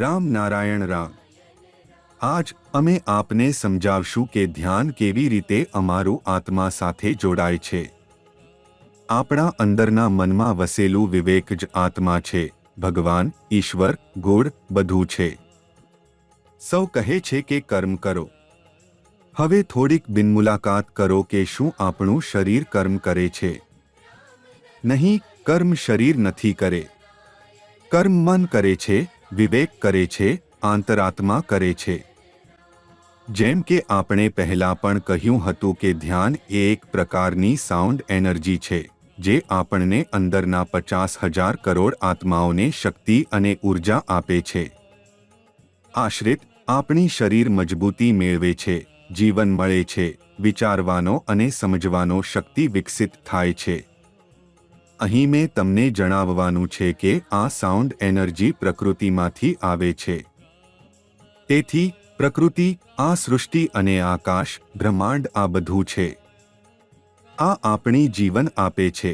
રામ નારાયણ રામ। આજ અમે આપને સમજાવશું કે ધ્યાન કેવી રીતે અમારું આત્મા સાથે જોડાય છે। આપણા અંદરના મનમાં વસેલું વિવેક જ આત્મા છે। ભગવાન, ઈશ્વર, ગુણ બધું છે। સૌ કહે છે કે કર્મ કરો। હવે થોડીક બિનમુલાકાત કરો કે શું આપણું શરીર કર્મ કરે છે? નહીં, કર્મ શરીર નથી કરે। કર્મ મન કરે છે, વિવેક કરે છે, આંતરાત્મા કરે છે। જેમ કે આપણે પહેલા પણ કહ્યું હતું કે ધ્યાન એ એક પ્રકારની સાઉન્ડ એનર્જી છે જે આપણને અંદરના 50,000 કરોડ આત્માઓને શક્તિ અને ઉર્જા આપે છે। આશ્રિત આપણી શરીર મજબૂતી મેળવે છે, જીવન મળે છે, વિચારવાનો અને સમજવાનો શક્તિ વિકસિત થાય છે। અહીં મેં તમને જણાવવાનું છે કે આ સાઉન્ડ એનર્જી પ્રકૃતિમાંથી આવે છે। તેથી પ્રકૃતિ, આ સૃષ્ટિ અને આકાશ, બ્રહ્માંડ આ બધું છે। આ આપણી જીવન આપે છે।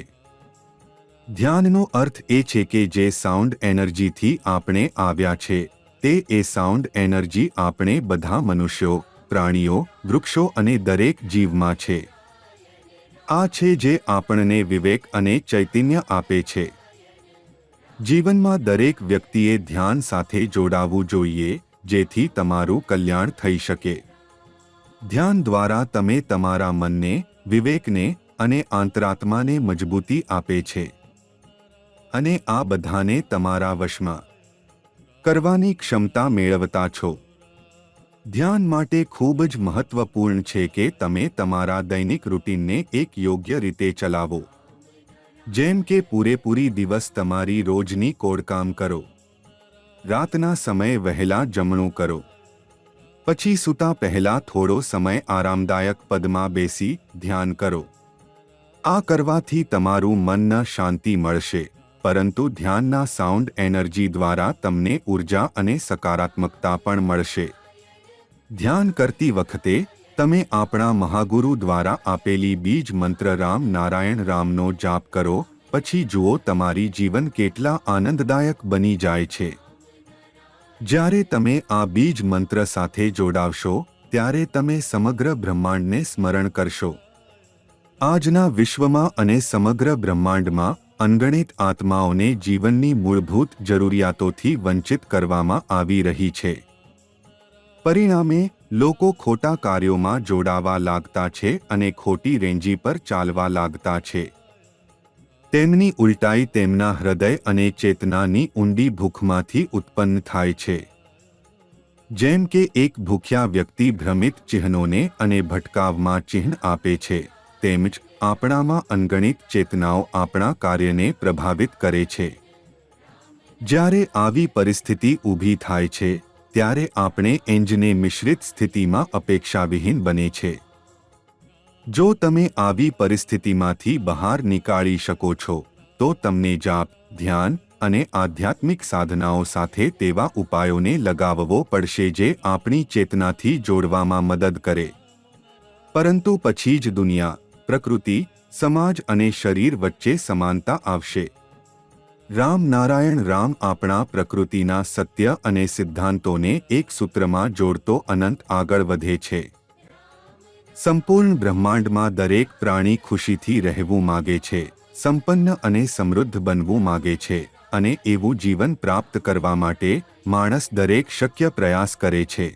ધ્યાનનો અર્થ એ છે કે જે સાઉન્ડ એનર્જીથી આપણે આવ્યા છે તે એ સાઉન્ડ એનર્જી આપણે બધા મનુષ્યો, પ્રાણીઓ, વૃક્ષો અને દરેક જીવમાં છે। આ છે જે આપણને વિવેક અને ચૈતન્ય આપે છે। જીવનમાં દરેક વ્યક્તિએ ધ્યાન સાથે જોડાવું જોઈએ જેથી તમારું કલ્યાણ થઈ શકે। ધ્યાન દ્વારા તમે તમારા મનને, વિવેકને અને આંતરાત્માને મજબૂતી આપે છે અને આ બધાને તમારા વશમાં કરવાની ક્ષમતા મેળવતા છો। ધ્યાન માટે ખૂબ જ મહત્વપૂર્ણ છે કે તમે તમારા દૈનિક રૂટીનને એક યોગ્ય રીતે ચલાવો। જેમ કે પૂરેપૂરી દિવસ તમારી રોજની કોડકામ કરો, રાતના સમયે વહેલા જમણું કરો, પછી સૂતા પહેલા થોડો સમય આરામદાયક પદમાં બેસી ધ્યાન કરો। આ કરવાથી તમારું મનને શાંતિ મળશે, પરંતુ ધ્યાનના સાઉન્ડ એનર્જી દ્વારા તમને ઉર્જા અને સકારાત્મકતા પણ મળશે। ધ્યાન કરતી વખતે તમે આપણા મહાગુરુ દ્વારા આપેલી બીજ મંત્ર રામ નારાયણ રામનો જાપ કરો, પછી જુઓ તમારી જીવન કેટલા આનંદદાયક બની જાય છે। જ્યારે તમે આ બીજ મંત્ર સાથે જોડાવશો ત્યારે તમે સમગ્ર બ્રહ્માંડને સ્મરણ કરશો। આજના વિશ્વમાં અને સમગ્ર બ્રહ્માંડમાં અનગણિત આત્માઓને જીવનની મૂળભૂત જરૂરિયાતોથી વંચિત કરવામાં આવી રહી છે। પરિણામે લોકો ખોટા કાર્યોમાં જોડાવા લાગતા છે અને ખોટી રેંજી પર ચાલવા લાગતા છે। તેમની ઉલટાઈ તેમના હૃદય અને ચેતનાની ઊંડી ભૂખમાંથી ઉત્પન્ન થાય છે। જેમ કે એક ભૂખ્યા વ્યક્તિ ભ્રમિત ચિહ્નોને અને ભટકાવમાં ચિહ્ન આપે છે, તેમ જ આપણામાં અનગણિત ચેતનાઓ આપણા કાર્યને પ્રભાવિત કરે છે। જ્યારે આવી પરિસ્થિતિ ઊભી થાય છે ત્યારે આપણે એંજને મિશ્રિત સ્થિતિમાં અપેક્ષાવિહીન બને છે। જો તમે આવી પરિસ્થિતિમાંથી બહાર નીકાળી શકો છો તો તમને જાપ, ધ્યાન અને આધ્યાત્મિક સાધનાઓ સાથે તેવા ઉપાયોને લગાવવો પડશે જે આપણી ચેતનાથી જોડવામાં મદદ કરે। પરંતુ પછી જ દુનિયા, પ્રકૃતિ, સમાજ અને શરીર વચ્ચે સમાનતા આવશે। રામ નારાયણ રામ આપણા પ્રકૃતિના સત્ય અને સિદ્ધાંતોને એક સૂત્રમાં જોડતો અનંત આગળ વધે છે। સંપૂર્ણ બ્રહ્માંડમાં દરેક પ્રાણી ખુશીથી રહેવું માગે છે, સંપન્ન અને સમૃદ્ધ બનવું માગે છે અને એવું જીવન પ્રાપ્ત કરવા માટે માણસ દરેક શક્ય પ્રયાસ કરે છે।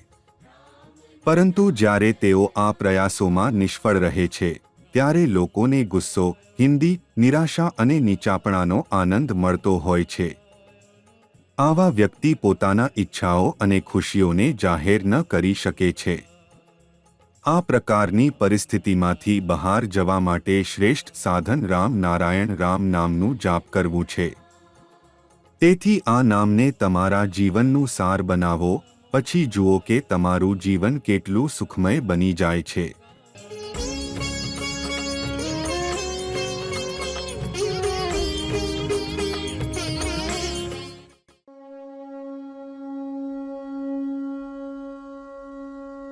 પરંતુ જ્યારે તેઓ આ પ્રયાસોમાં નિષ્ફળ રહે છે ત્યારે લોકોને ગુસ્સો, હિંદી, નિરાશા અને નીચાપણાનો આનંદ મળતો હોય છે। આવા વ્યક્તિ પોતાના ઈચ્છાઓ અને ખુશીઓને જાહેર ન કરી શકે છે। આ પ્રકારની પરિસ્થિતિમાંથી બહાર જવા માટે શ્રેષ્ઠ સાધન રામ નારાયણ રામ નામનું જાપ કરવું છે। તેથી આ નામને તમારા જીવનનું સાર બનાવો, પછી જુઓ કે તમારું જીવન કેટલું સુખમય બની જાય છે।